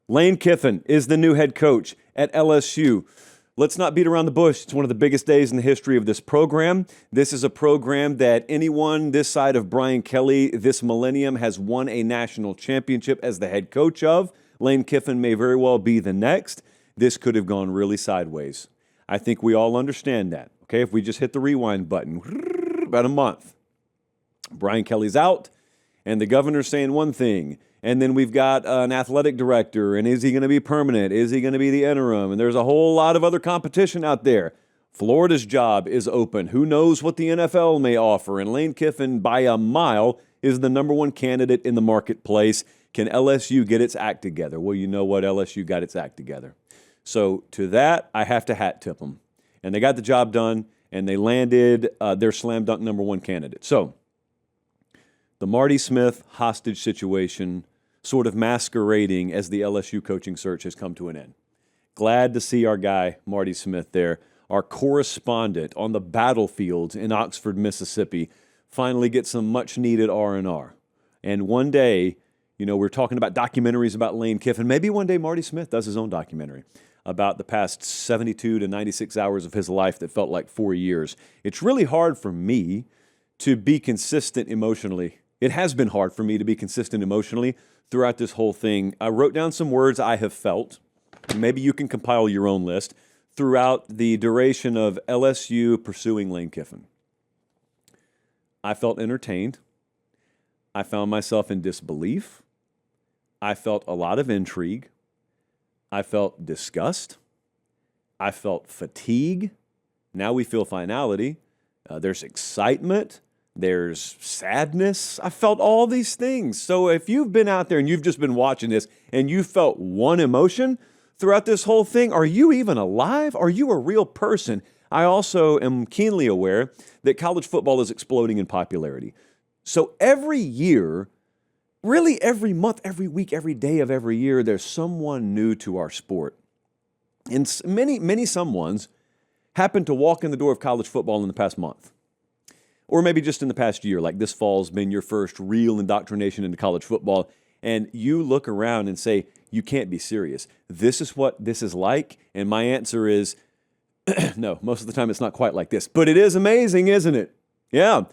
Lane Kiffin is the new head coach at LSU. Let's not beat around the bush. It's one of the biggest days in the history of this program. This is a program that anyone this side of Brian Kelly this millennium has won a national championship as the head coach of. Lane Kiffin may very well be the next. This could have gone really sideways. I think we all understand that. Okay, if we just hit the rewind button, about a month. Brian Kelly's out, and the governor's saying one thing. And then we've got an athletic director, and is he going to be permanent? Is he going to be the interim? And there's a whole lot of other competition out there. Florida's job is open. Who knows what the NFL may offer? And Lane Kiffin, by a mile, is the number one candidate in the marketplace. Can LSU get its act together? Well, you know what? LSU got its act together. So to that, I have to hat tip them. And they got the job done, and they landed their slam dunk number one candidate. So the Marty Smith hostage situation sort of masquerading as the LSU coaching search has come to an end. Glad to see our guy, Marty Smith, there, our correspondent on the battlefields in Oxford, Mississippi, finally get some much-needed R&R. And one day, you know, we're talking about documentaries about Lane Kiffin. Maybe one day Marty Smith does his own documentary about the past 72 to 96 hours of his life that felt like 4 years. It's really hard for me to be consistent emotionally. It has been hard for me to be consistent emotionally throughout this whole thing. I wrote down some words I have felt. Maybe you can compile your own list throughout the duration of LSU pursuing Lane Kiffin. I felt entertained. I found myself in disbelief. I felt a lot of intrigue. I felt disgust. I felt fatigue. Now we feel finality. There's excitement. There's sadness. I felt all these things. So if you've been out there and you've just been watching this and you felt one emotion throughout this whole thing, are you even alive? Are you a real person? I also am keenly aware that college football is exploding in popularity. So every year, really every month, every week, every day of every year, there's someone new to our sport. And many someones happen to walk in the door of college football in the past month. Or maybe just in the past year, like this fall's been your first real indoctrination into college football, and you look around and say, you can't be serious. This is what this is like, and my answer is, no, most of the time it's not quite like this. But it is amazing, isn't it? Yeah.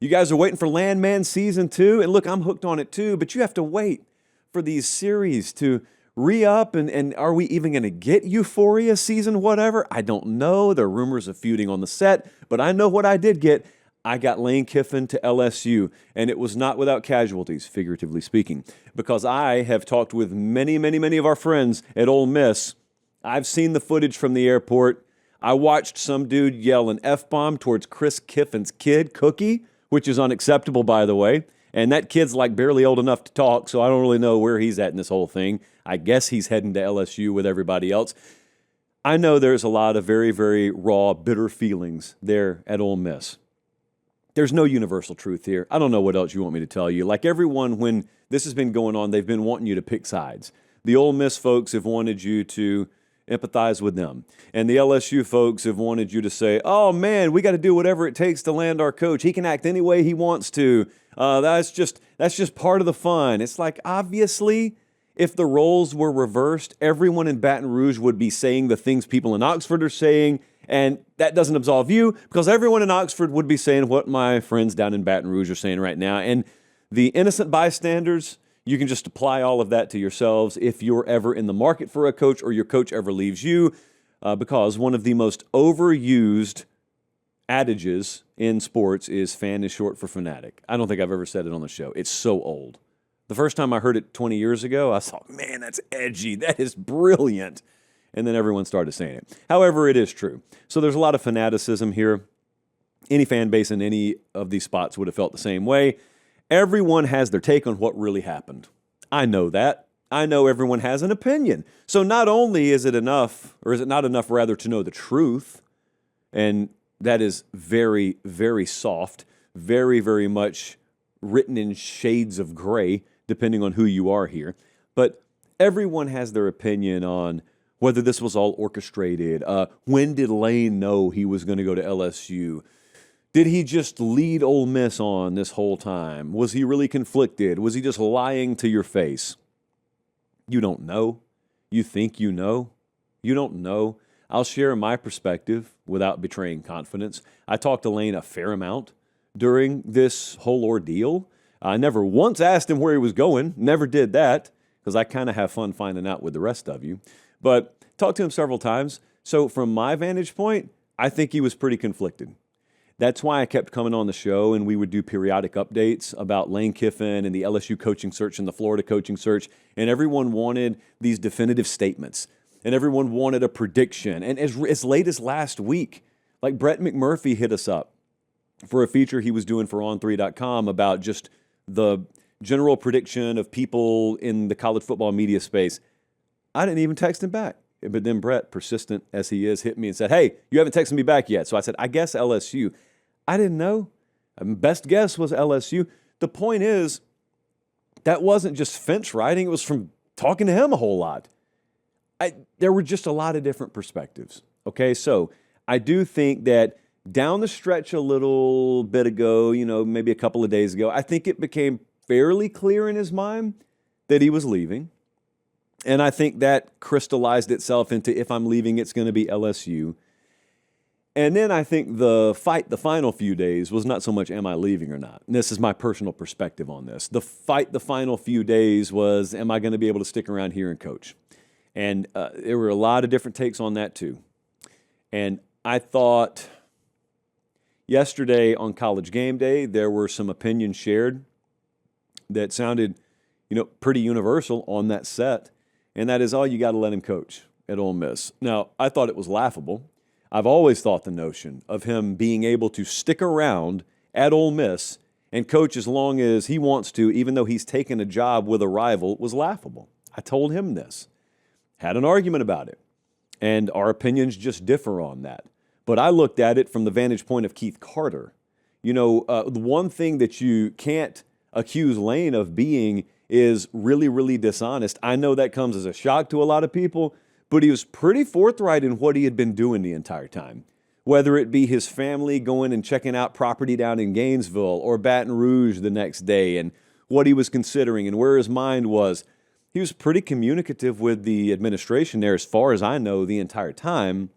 You guys are waiting for Landman Season 2, and look, I'm hooked on it too, but you have to wait for these series to re-up, and are we even going to get Euphoria season whatever? I don't know. There are rumors of feuding on the set, but I know what I did get. I got Lane Kiffin to LSU, and it was not without casualties, figuratively speaking, because I have talked with many of our friends at Ole Miss. I've seen the footage from the airport. I watched some dude yell an F-bomb towards Chris Kiffin's kid, Cookie, which is unacceptable, by the way, and that kid's like barely old enough to talk, so I don't really know where he's at in this whole thing. I guess he's heading to LSU with everybody else. I know there's a lot of very raw, bitter feelings there at Ole Miss. There's no universal truth here. I don't know what else you want me to tell you. Like everyone, when this has been going on, they've been wanting you to pick sides. The Ole Miss folks have wanted you to empathize with them. And the LSU folks have wanted you to say, oh man, we got to do whatever it takes to land our coach. He can act any way he wants to. That's just part of the fun. It's like, obviously, if the roles were reversed, everyone in Baton Rouge would be saying the things people in Oxford are saying. And that doesn't absolve you, because everyone in Oxford would be saying what my friends down in Baton Rouge are saying right now. And the innocent bystanders, you can just apply all of that to yourselves if you're ever in the market for a coach or your coach ever leaves you, because one of the most overused adages in sports is fan is short for fanatic. I don't think I've ever said it on the show. It's so old. The first time I heard it 20 years ago, I thought, man, that's edgy. That is brilliant. And then everyone started saying it. However, it is true. So there's a lot of fanaticism here. Any fan base in any of these spots would have felt the same way. Everyone has their take on what really happened. I know that. I know everyone has an opinion. So not only is it enough, or is it not enough rather, to know the truth, and that is very soft, very much written in shades of gray, depending on who you are here, but everyone has their opinion on whether this was all orchestrated. When did Lane know he was going to go to LSU? Did he just lead Ole Miss on this whole time? Was he really conflicted? Was he just lying to your face? You don't know. You think you know. You don't know. I'll share my perspective without betraying confidence. I talked to Lane a fair amount during this whole ordeal. I never once asked him where he was going. Never did that because I kind of have fun finding out with the rest of you. But talked to him several times. So from my vantage point, I think he was pretty conflicted. That's why I kept coming on the show and we would do periodic updates about Lane Kiffin and the LSU coaching search and the Florida coaching search. And everyone wanted these definitive statements and everyone wanted a prediction. And as late as last week, like Brett McMurphy hit us up for a feature he was doing for on3.com about just the general prediction of people in the college football media space. I didn't even text him back. But then Brett, persistent as he is, hit me and said, hey, you haven't texted me back yet. So I said, I guess LSU. I didn't know. Best guess was LSU. The point is, that wasn't just fence riding. It was from talking to him a whole lot. There were just a lot of different perspectives. Okay, so I do think that down the stretch a little bit ago, maybe a couple of days ago, I think it became fairly clear in his mind that he was leaving. And I think that crystallized itself into if I'm leaving, it's going to be LSU. And then I think the final few days was not so much am I leaving or not. And this is my personal perspective on this. The final few days was am I going to be able to stick around here and coach? And there were a lot of different takes on that too. And I thought yesterday on College Game Day, there were some opinions shared that sounded, pretty universal on that set. And that is, you got to let him coach at Ole Miss. Now, I thought it was laughable. I've always thought the notion of him being able to stick around at Ole Miss and coach as long as he wants to, even though he's taken a job with a rival, was laughable. I told him this. Had an argument about it. And our opinions just differ on that. But I looked at it from the vantage point of Keith Carter. The one thing that you can't accuse Lane of being is really, really dishonest. I know that comes as a shock to a lot of people, but he was pretty forthright in what he had been doing the entire time. Whether it be his family going and checking out property down in Gainesville or Baton Rouge the next day and what he was considering and where his mind was. He was pretty communicative with the administration there, as far as I know, the entire time.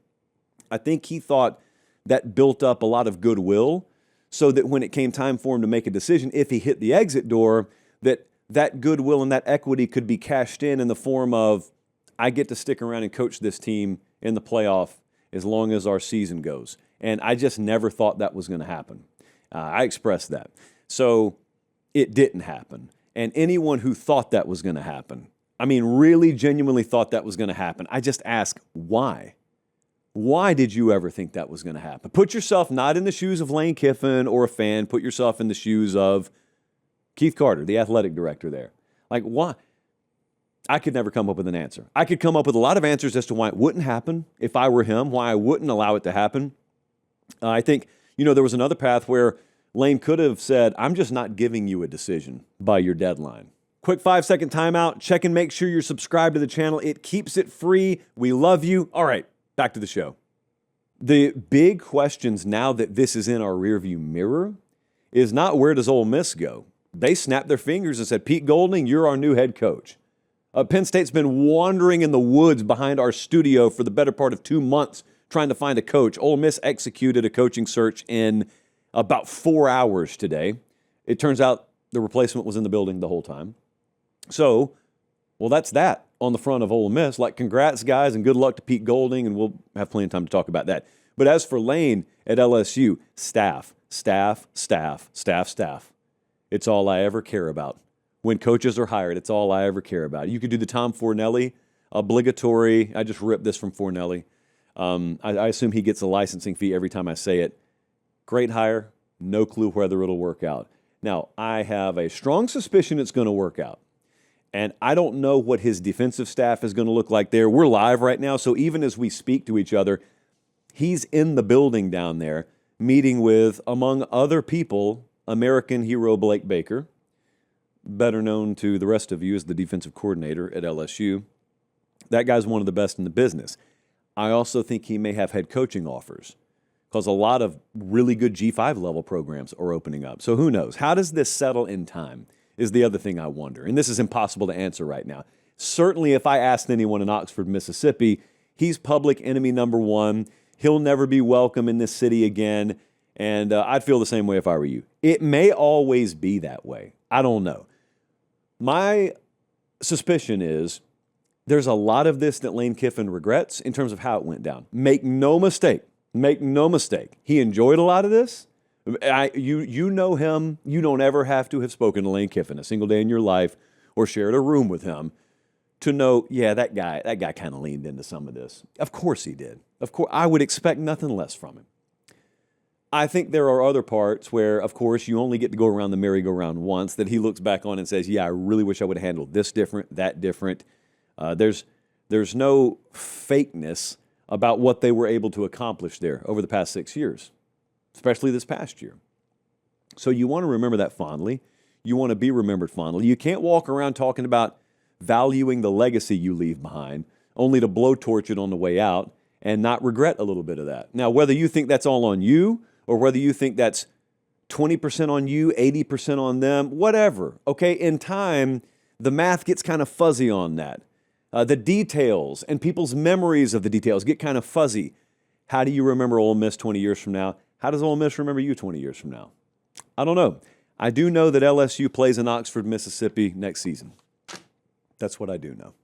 I think he thought that built up a lot of goodwill so that when it came time for him to make a decision, if he hit the exit door, that goodwill and that equity could be cashed in the form of, I get to stick around and coach this team in the playoff as long as our season goes. And I just never thought that was going to happen. I expressed that. So it didn't happen. And anyone who thought that was going to happen, really genuinely thought that was going to happen, I just ask, why? Why did you ever think that was going to happen? Put yourself not in the shoes of Lane Kiffin or a fan. Put yourself in the shoes of Keith Carter, the athletic director there. Why? I could never come up with an answer. I could come up with a lot of answers as to why it wouldn't happen if I were him, why I wouldn't allow it to happen. I think, there was another path where Lane could have said, I'm just not giving you a decision by your deadline. Quick 5-second timeout. Check and make sure you're subscribed to the channel. It keeps it free. We love you. All right, back to the show. The big questions now that this is in our rearview mirror is not where does Ole Miss go? They snapped their fingers and said, Pete Golding, you're our new head coach. Penn State's been wandering in the woods behind our studio for the better part of 2 months trying to find a coach. Ole Miss executed a coaching search in about 4 hours today. It turns out the replacement was in the building the whole time. So, that's that on the front of Ole Miss. Congrats, guys, and good luck to Pete Golding, and we'll have plenty of time to talk about that. But as for Lane at LSU, staff. It's all I ever care about. When coaches are hired, it's all I ever care about. You could do the Tom Fornelli obligatory. I just ripped this from Fornelli. I assume he gets a licensing fee every time I say it. Great hire. No clue whether it'll work out. Now, I have a strong suspicion it's going to work out. And I don't know what his defensive staff is going to look like there. We're live right now, so even as we speak to each other, he's in the building down there meeting with, among other people, American hero Blake Baker, better known to the rest of you as the defensive coordinator at LSU. That guy's one of the best in the business. I also think he may have head coaching offers because a lot of really good G5 level programs are opening up. So who knows? How does this settle in time is the other thing I wonder. And this is impossible to answer right now. Certainly, if I asked anyone in Oxford, Mississippi, he's public enemy number one. He'll never be welcome in this city again. And I'd feel the same way if I were you. It may always be that way. I don't know. My suspicion is there's a lot of this that Lane Kiffin regrets in terms of how it went down. Make no mistake. Make no mistake. He enjoyed a lot of this. You know him. You don't ever have to have spoken to Lane Kiffin a single day in your life or shared a room with him to know, yeah, that guy kind of leaned into some of this. Of course he did. Of course, I would expect nothing less from him. I think there are other parts where, of course, you only get to go around the merry-go-round once, that he looks back on and says, yeah, I really wish I would have handled this different, that different. There's no fakeness about what they were able to accomplish there over the past 6 years, especially this past year. So you want to remember that fondly. You want to be remembered fondly. You can't walk around talking about valuing the legacy you leave behind, only to blowtorch it on the way out and not regret a little bit of that. Now, whether you think that's all on you or whether you think that's 20% on you, 80% on them, whatever, okay? In time, the math gets kind of fuzzy on that. The details and people's memories of the details get kind of fuzzy. How do you remember Ole Miss 20 years from now? How does Ole Miss remember you 20 years from now? I don't know. I do know that LSU plays in Oxford, Mississippi next season. That's what I do know.